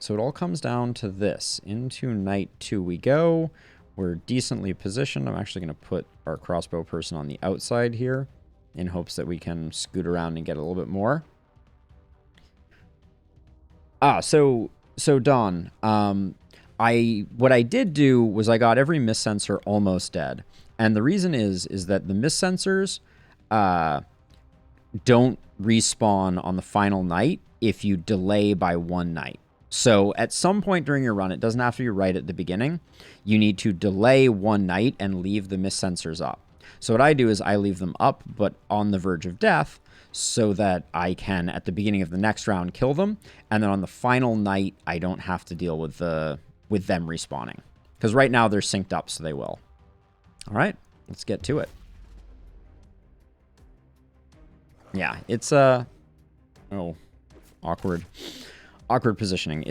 So it all comes down to this. Into night 2 we go. We're decently positioned. I'm actually going to put our crossbow person on the outside here in hopes that we can scoot around and get a little bit more. So Don, what I did do was I got every mist sensor almost dead. And the reason is that the mist sensors don't respawn on the final night if you delay by 1 night. So at some point during your run, it doesn't have to be right at the beginning. You need to delay 1 night and leave the mist sensors up. So what I do is I leave them up, but on the verge of death, so that I can, at the beginning of the next round, kill them. And then on the final night, I don't have to deal with them respawning. Because right now they're synced up, so they will. All right, let's get to it. Yeah, it's awkward positioning.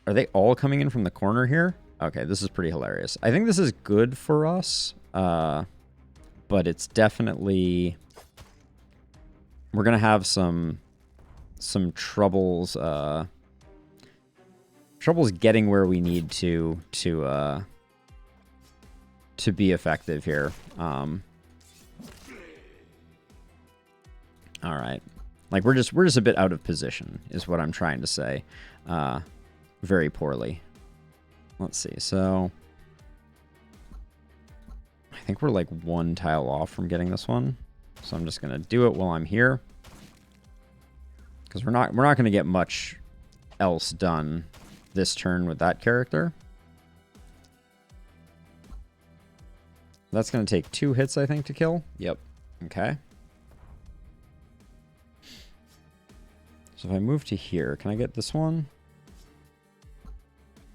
Are they all coming in from the corner here? Okay, this is pretty hilarious. I think this is good for us, but it's definitely, we're gonna have some troubles getting where we need to be effective here. All right. Like we're just a bit out of position is what I'm trying to say. Very poorly. Let's see. So I think we're like 1 tile off from getting this one. So I'm just going to do it while I'm here. Cuz we're not going to get much else done this turn with that character. That's going to take 2 hits, I think, to kill. Yep. Okay. So if I move to here, can I get this one?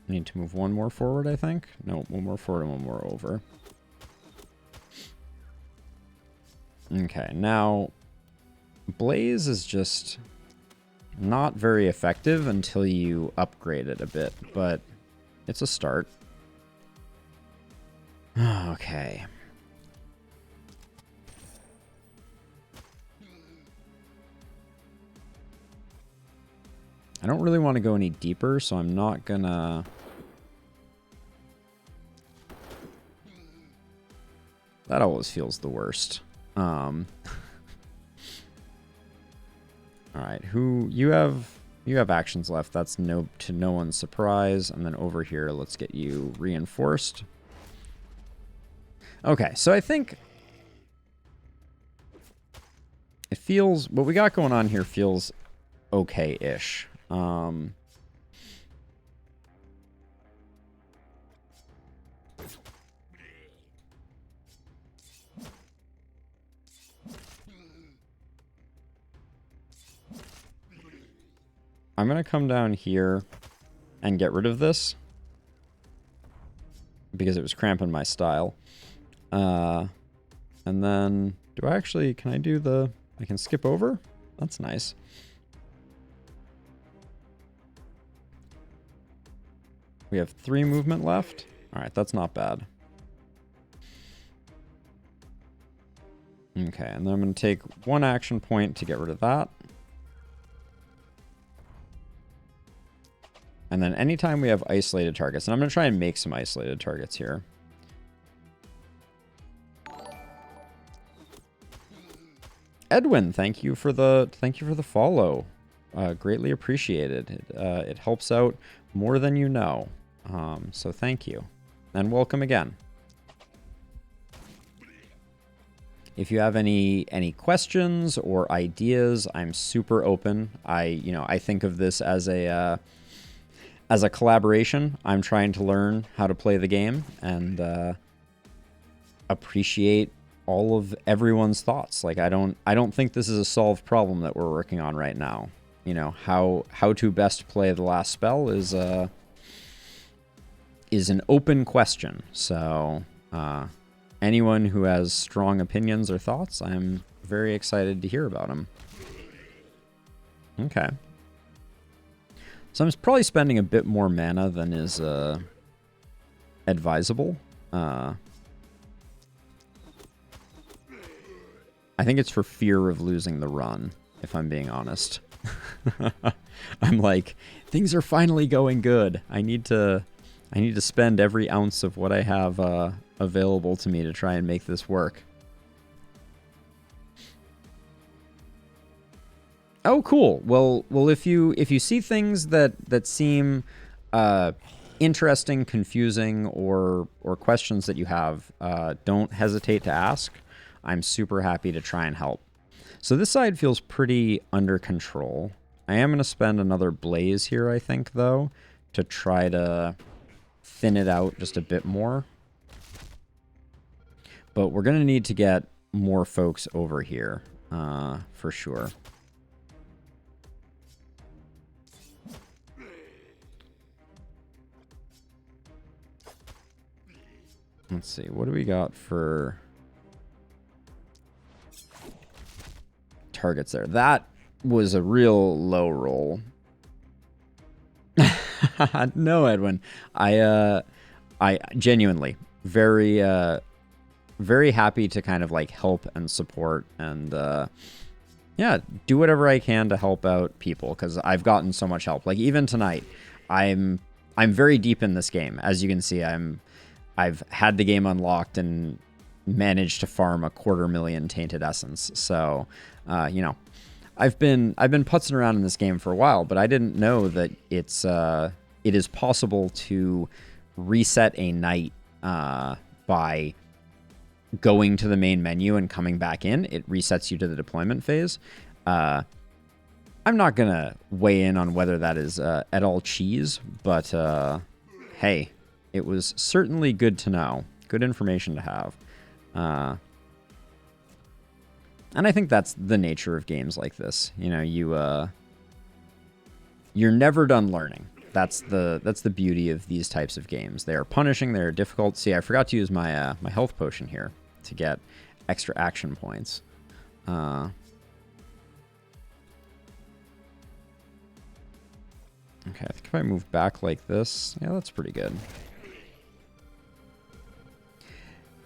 I need to move 1 more forward, I think. No, 1 more forward and 1 more over. Okay, now Blaze is just not very effective until you upgrade it a bit, but it's a start. Okay. I don't really want to go any deeper, so I'm not gonna... That always feels the worst. All right, you have actions left. That's to no one's surprise. And then over here, let's get you reinforced. Okay, so I think it feels, what we got going on here feels okay-ish. I'm going to come down here and get rid of this because it was cramping my style. And then, can I do I can skip over? That's nice. We have 3 movement left. All right, that's not bad. Okay, and then I'm going to take 1 action point to get rid of that. And then anytime we have isolated targets, and I'm going to try and make some isolated targets here. Edwin, thank you for the follow. Greatly appreciated. It helps out more than you know. So thank you. And welcome again. If you have any questions or ideas, I'm super open. I think of this as a collaboration. I'm trying to learn how to play the game and appreciate all of everyone's thoughts. Like I don't think this is a solved problem that we're working on right now. You know, how to best play the last spell is an open question. So anyone who has strong opinions or thoughts, I'm very excited to hear about them. Okay. So I'm probably spending a bit more mana than is advisable. I think it's for fear of losing the run, if I'm being honest. I'm like, things are finally going good. I need to spend every ounce of what I have available to me to try and make this work. Oh, cool. Well, if you see things that seem interesting, confusing, or questions that you have, don't hesitate to ask. I'm super happy to try and help. So this side feels pretty under control. I am going to spend another blaze here, I think, though, to try to thin it out just a bit more. But we're going to need to get more folks over here, for sure. Let's see, what do we got for targets there? That was a real low roll. No, Edwin. I genuinely very happy to kind of like help and support and yeah, do whatever I can to help out people, because I've gotten so much help. Like even tonight, I'm very deep in this game. As you can see, I've had the game unlocked and managed to farm 250,000 tainted essence. So, you know, I've been putzing around in this game for a while, but I didn't know that it is possible to reset a night by going to the main menu and coming back in. It resets you to the deployment phase. I'm not gonna weigh in on whether that is at all cheese, but hey, it was certainly good to know. Good information to have. And I think that's the nature of games like this. You know, you're never done learning. That's the beauty of these types of games. They are punishing, they are difficult. See, I forgot to use my my health potion here to get extra action points. Okay, I think if I move back like this, yeah, that's pretty good.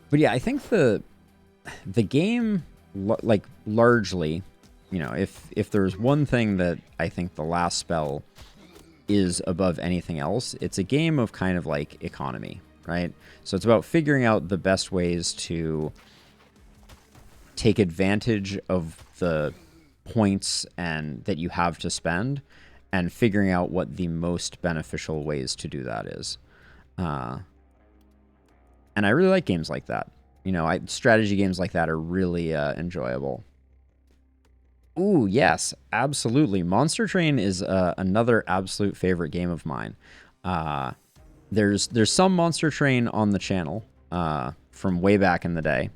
But yeah, I think the game, like, largely, you know, if there's one thing that I think the last spell is above anything else, it's a game of kind of like economy, right? So it's about figuring out the best ways to take advantage of the points and that you have to spend, and figuring out what the most beneficial ways to do that is. And I really like games like that. You know, strategy games like that are really enjoyable. Ooh, yes, absolutely. Monster Train is another absolute favorite game of mine. There's some Monster Train on the channel from way back in the day.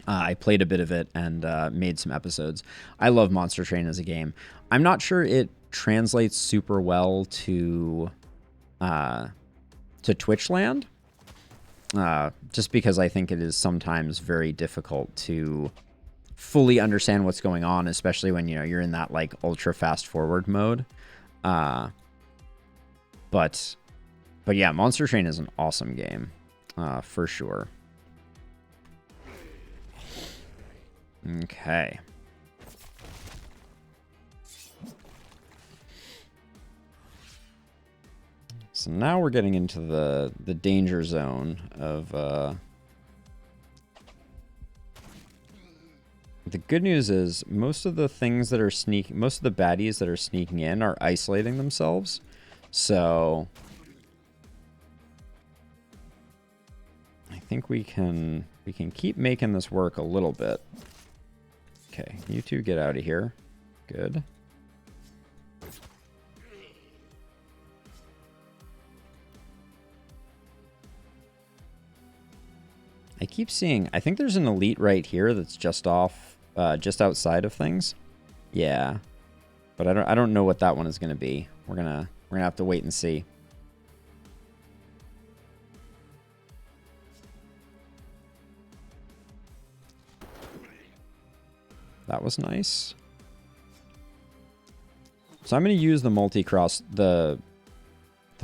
I played a bit of it and made some episodes. I love Monster Train as a game. I'm not sure it translates super well to Twitch land. Just because I think it is sometimes very difficult to fully understand what's going on, especially when, you know, you're in that like ultra fast forward mode. But yeah, Monster Train is an awesome game, for sure. Okay. So now we're getting into the danger zone of the good news is most of the things that are most of the baddies that are sneaking in are isolating themselves. So I think we can keep making this work a little bit. Okay, you two get out of here. Good. I keep seeing, I think there's an elite right here that's just off, just outside of things. Yeah, but I don't know what that one is going to be. We're gonna have to wait and see. That was nice. So I'm going to use the the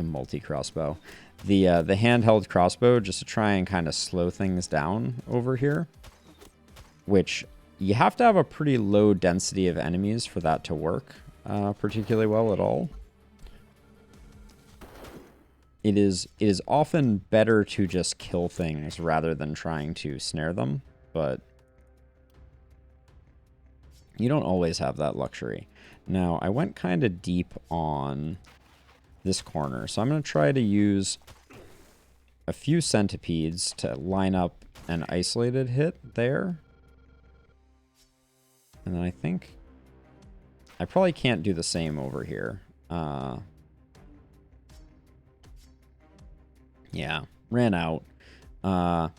multi-crossbow. The handheld crossbow just to try and kind of slow things down over here, which You have to have a pretty low density of enemies for that to work particularly well at all. It is often better to just kill things rather than trying to snare them, but you don't always have that luxury. Now, I went kind of deep on this corner, so I'm going to try to use a few centipedes to line up an isolated hit there. And then I think I probably can't do the same over here. Yeah, ran out. I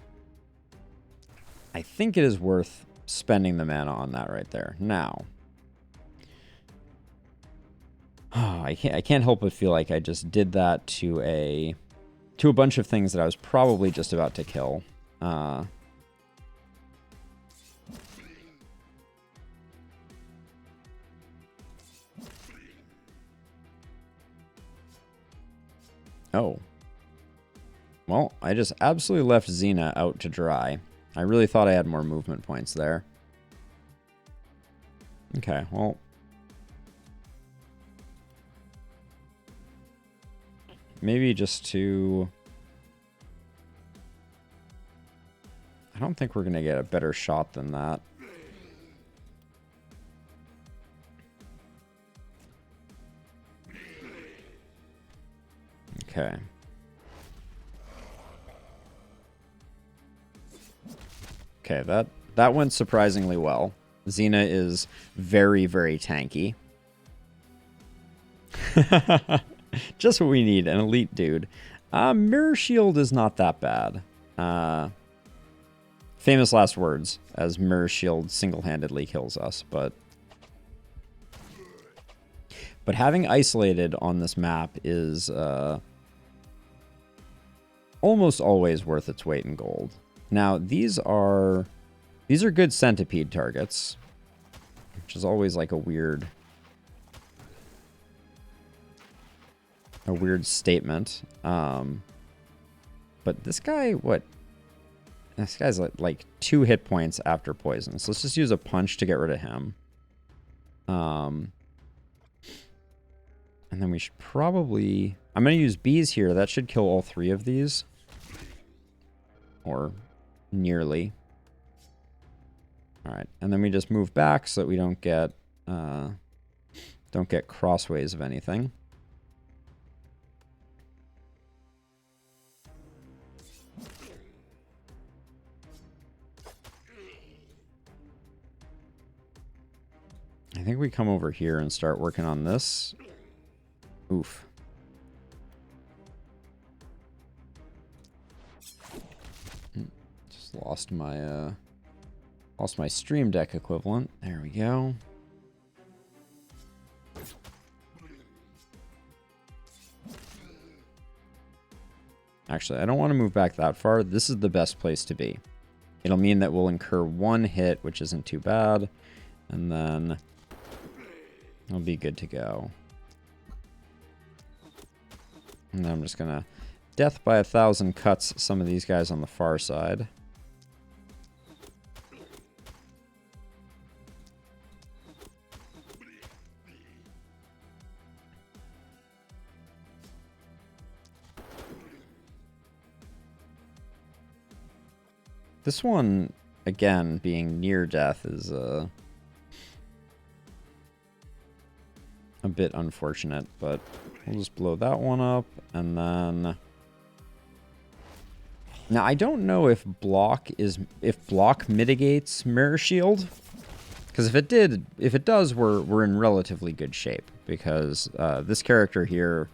think it is worth spending the mana on that right there. Now, I can't help but feel like I just did that to a bunch of things that I was probably just about to kill. Oh. Well, I just absolutely left Xena out to dry. I really thought I had more movement points there. Okay, well. Maybe just to... I don't think we're going to get a better shot than that. Okay. Okay, that went surprisingly well. Xena is very, very tanky. Just what we need, an elite dude. Mirror Shield is not that bad. Famous last words, as Mirror Shield single-handedly kills us, but having isolated on this map is almost always worth its weight in gold. Now, these are good centipede targets, which is always like a weird statement. But this guy, what? This guy's like 2 hit points after poison. So let's just use a punch to get rid of him. And then we should probably... I'm going to use bees here. That should kill all 3 of these. Or nearly. Alright, and then we just move back so that we don't get crossways of anything. I think we come over here and start working on this. Oof. Just lost my Stream Deck equivalent. There we go. Actually, I don't want to move back that far. This is the best place to be. It'll mean that we'll incur 1 hit, which isn't too bad. And then it'll be good to go. And then I'm just going to death by 1,000 cuts some of these guys on the far side. This one, again, being near death is a bit unfortunate, but we'll just blow that one up, and then... Now, I don't know if block mitigates Mirror Shield, because if it does, we're in relatively good shape, because this character here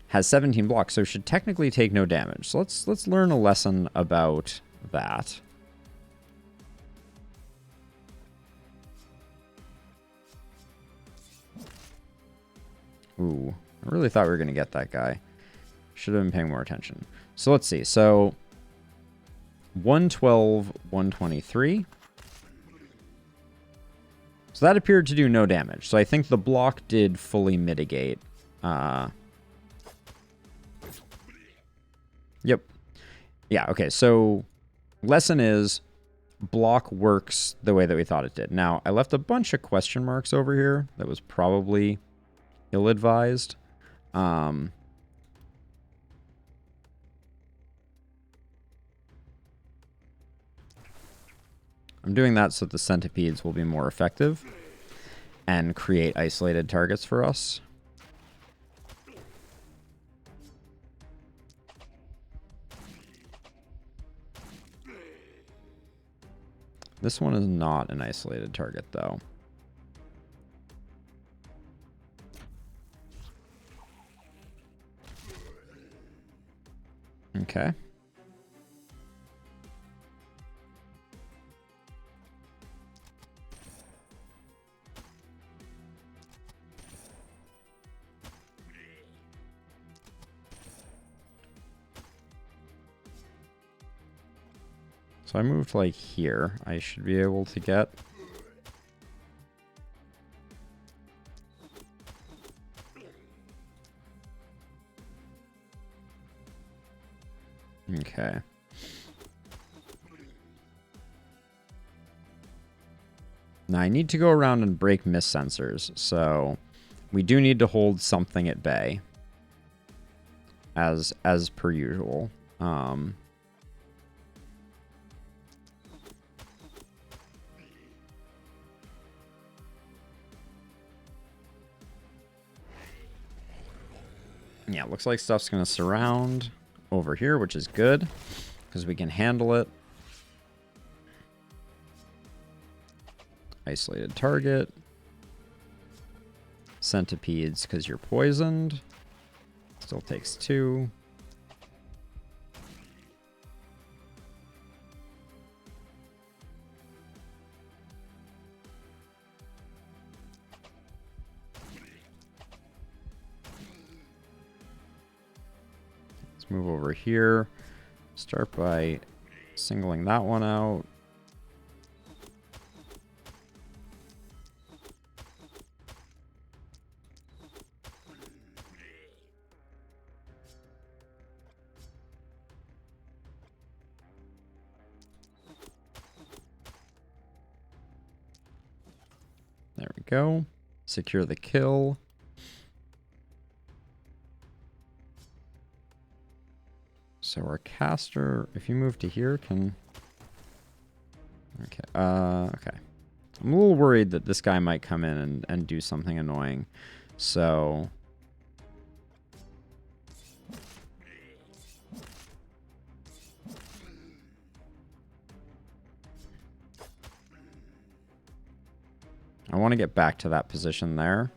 has 17 blocks, so should technically take no damage. So let's learn a lesson about that. Ooh, I really thought we were going to get that guy. Should have been paying more attention. So let's see. So 112, 123. So that appeared to do no damage. So I think the block did fully mitigate. Yep. Yeah, okay. So lesson is block works the way that we thought it did. Now, I left a bunch of question marks over here that was probably ill-advised. I'm doing that so the centipedes will be more effective and create isolated targets for us. This one is not an isolated target, though. Okay. So I moved like here. I should be able to get... Okay. Now I need to go around and break mist sensors, so we do need to hold something at bay. As per usual. Yeah, looks like stuff's going to surround over here, which is good, because we can handle it. Isolated target. Centipedes, because you're poisoned. Still takes 2. Move over here. Start by singling that one out. There we go. Secure the kill. So our caster, if you move to here, can... Okay, okay. I'm a little worried that this guy might come in and do something annoying. So... I want to get back to that position there.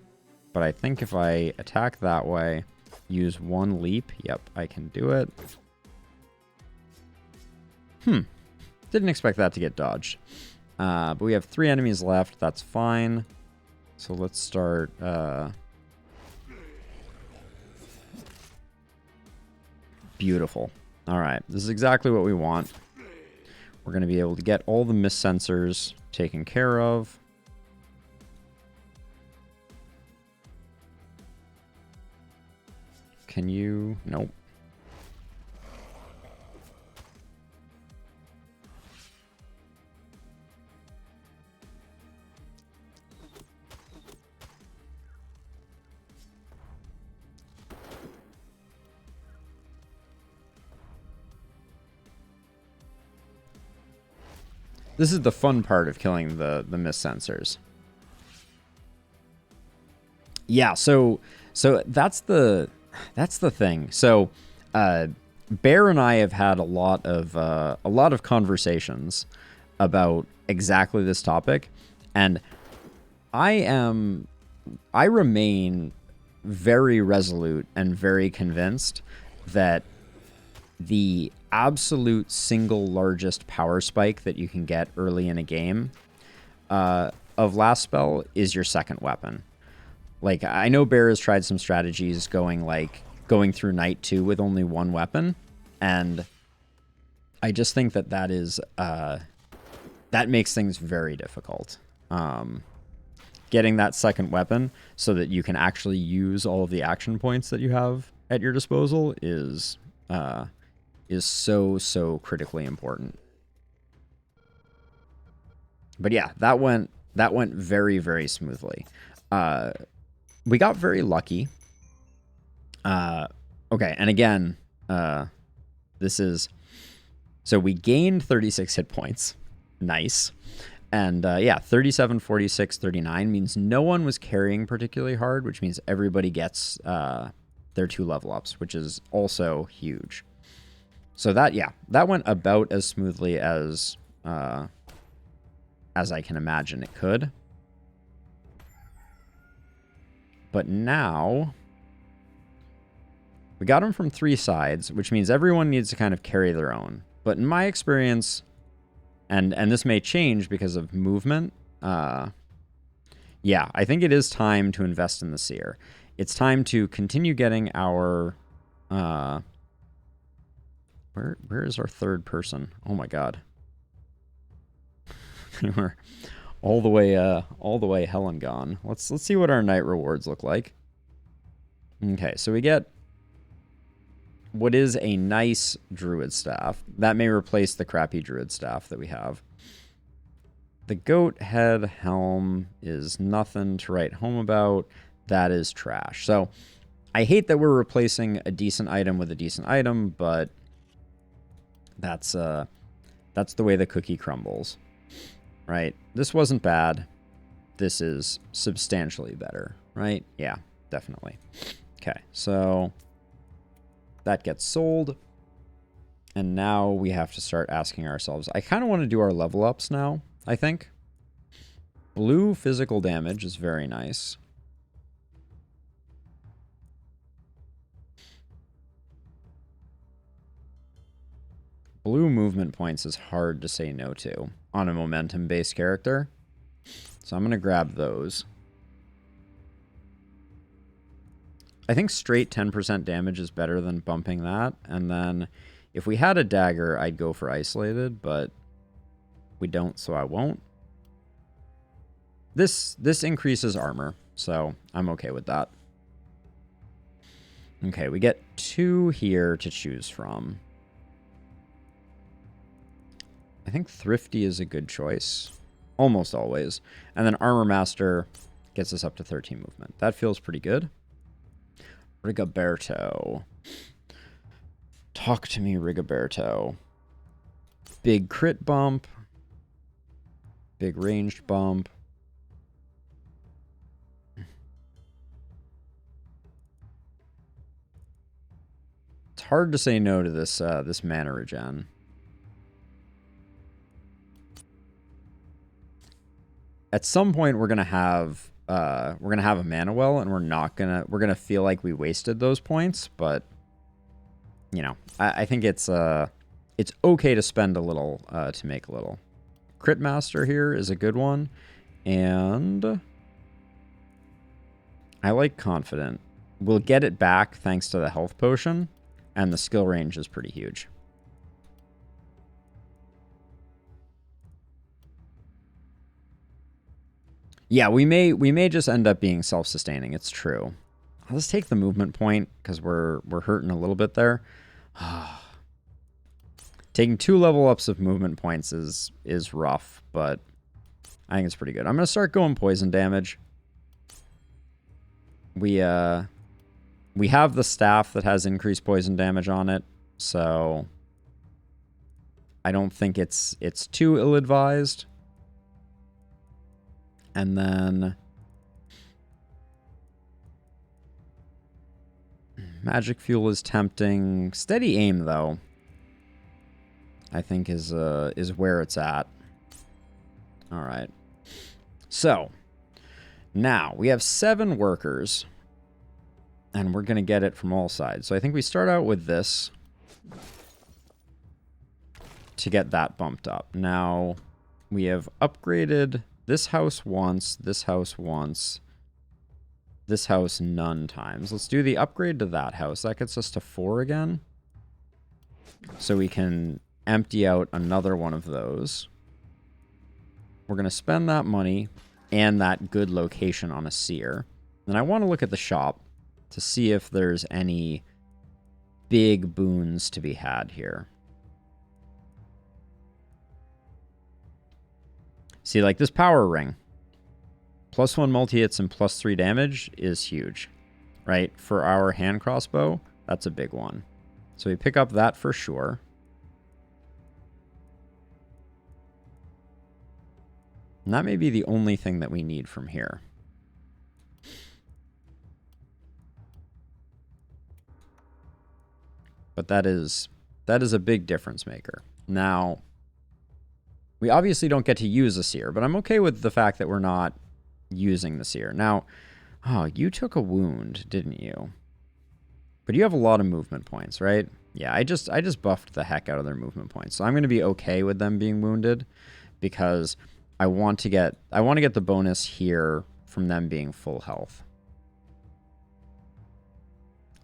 But I think if I attack that way, use 1 leap, yep, I can do it. Didn't expect that to get dodged. But we have 3 enemies left. That's fine. So let's start... Beautiful. Alright, this is exactly what we want. We're going to be able to get all the mist sensors taken care of. Can you... Nope. This is the fun part of killing the mist sensors. Yeah, so that's the thing. So Bear and I have had a lot of conversations about exactly this topic, and I remain very resolute and very convinced that the absolute single largest power spike that you can get early in a game of last spell is your second weapon. Like, I know Bear has tried some strategies going through night 2 with only 1 weapon, and I just think that is that makes things very difficult. Getting that second weapon so that you can actually use all of the action points that you have at your disposal is so critically important. But yeah, that went very, very smoothly. We got very lucky. Okay, and again, this is... So we gained 36 hit points. Nice. And yeah, 37, 46, 39 means no one was carrying particularly hard, which means everybody gets their 2 level ups, which is also huge. So that, yeah, that went about as smoothly as I can imagine it could. But now we got them from 3 sides, which means everyone needs to kind of carry their own. But in my experience, and this may change because of movement, yeah, I think it is time to invest in the seer. It's time to continue getting our... Where is our 3rd person? Oh my god. We're all the way hell and gone. Let's see what our night rewards look like. Okay, so we get what is a nice druid staff. That may replace the crappy druid staff that we have. The goat head helm is nothing to write home about. That is trash. So I hate that we're replacing a decent item with a decent item, but that's the way the cookie crumbles. Right? This wasn't bad. This is substantially better, right? Yeah, definitely. Okay, so that gets sold. And now we have to start asking ourselves. I kind of want to do our level ups now, I think. Blue physical damage is very nice. Blue movement points is hard to say no to on a momentum-based character. So I'm going to grab those. I think straight 10% damage is better than bumping that. And then if we had a dagger, I'd go for isolated, but we don't, so I won't. This increases armor, so I'm okay with that. Okay, we get 2 here to choose from. I think Thrifty is a good choice. Almost always. And then Armor Master gets us up to 13 movement. That feels pretty good. Rigoberto. Talk to me, Rigoberto. Big crit bump. Big ranged bump. It's hard to say no to this this mana regen. At some point, we're gonna have a mana well, and we're gonna feel like we wasted those points. But you know, I think it's okay to spend a little to make a little. Crit Master here is a good one, and I like Confident. We'll get it back thanks to the health potion, and the skill range is pretty huge. Yeah, we may just end up being self-sustaining. It's true. Let's take the movement point because we're hurting a little bit there. Taking 2 level ups of movement points is rough, but I think it's pretty good. I'm gonna start going poison damage. We have the staff that has increased poison damage on it, so I don't think it's too ill-advised. And then Magic Fuel is tempting. Steady Aim, though, I think is where it's at. All right. So now we have 7 workers, and we're going to get it from all sides. So I think we start out with this to get that bumped up. Now we have upgraded this house once, this house once, this house none times. Let's do the upgrade to that house. That gets us to 4 again. So we can empty out another one of those. We're going to spend that money and that good location on a seer. And I want to look at the shop to see if there's any big boons to be had here. See, like this power ring. +1 multi-hits and +3 damage is huge, right? For our hand crossbow, that's a big one. So we pick up that for sure. And that may be the only thing that we need from here. But that is a big difference maker. Now, we obviously don't get to use a seer, but I'm okay with the fact that we're not using the seer. Now, oh, you took a wound, didn't you? But you have a lot of movement points, right? Yeah, I just buffed the heck out of their movement points. So I'm going to be okay with them being wounded because I want to get the bonus here from them being full health.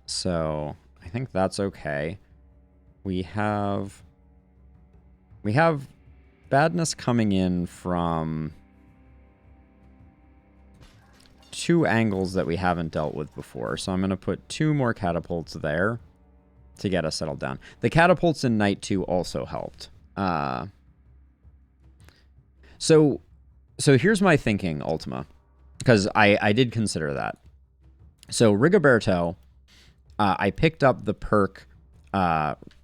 So, I think that's okay. We have badness coming in from 2 angles that we haven't dealt with before. So I'm going to put 2 more catapults there to get us settled down. The catapults in Night 2 also helped. So here's my thinking, Ultima, because I did consider that. So Rigoberto, I picked up the perk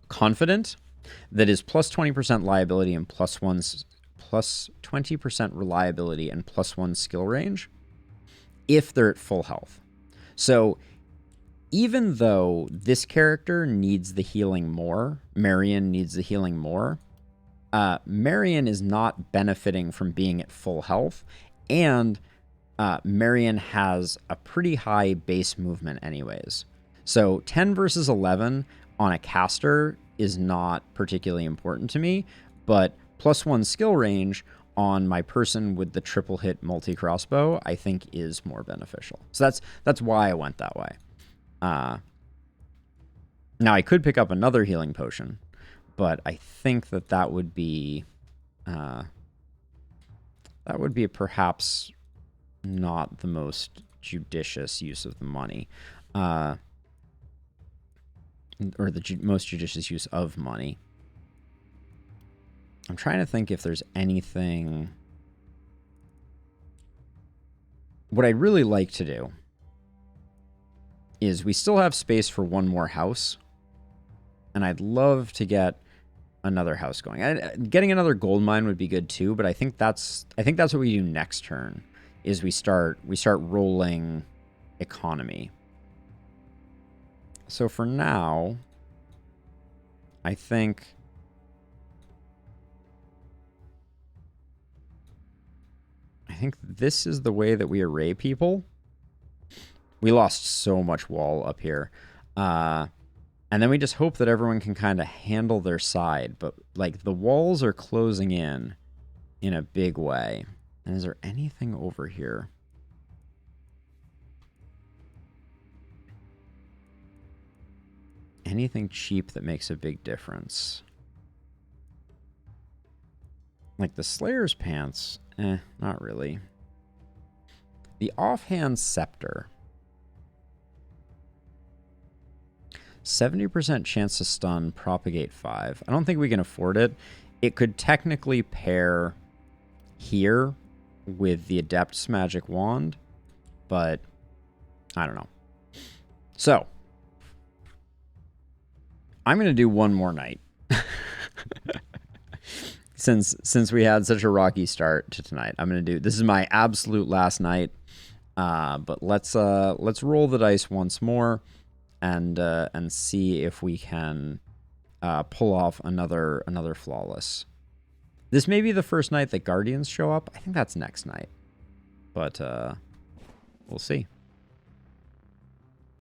Confident that is plus 20% liability and plus 20% reliability and +1 skill range if they're at full health. So even though this character needs the healing more, Marion needs the healing more, Marion is not benefiting from being at full health, and Marion has a pretty high base movement anyways. So 10 versus 11 on a caster is not particularly important to me, but +1 skill range on my person with the triple hit multi-crossbow, I think is more beneficial. So that's why I went that way. Now I could pick up another healing potion, but I think that would be perhaps not the most judicious use of the money. Or the most judicious use of money. I'm trying to think if there's anything. What I'd really like to do is we still have space for one more house, and I'd love to get another house going. Getting another gold mine would be good too, but I think that's what we do next turn. Is we start rolling economy. So for now, I think this is the way that we array people. We lost so much wall up here. And then we just hope that everyone can kind of handle their side. But, like, the walls are closing in a big way. And is there anything over here? Anything cheap that makes a big difference? Like the Slayer's Pants? Not really. The Offhand Scepter. 70% chance to stun, propagate 5. I don't think we can afford it. It could technically pair here with the Adept's Magic Wand, but I don't know. So, I'm going to do one more night. Since we had such a rocky start to tonight, I'm going to do, this is my absolute last night. But let's roll the dice once more and see if we can pull off another flawless. This may be the first night that Guardians show up. I think that's next night. But we'll see.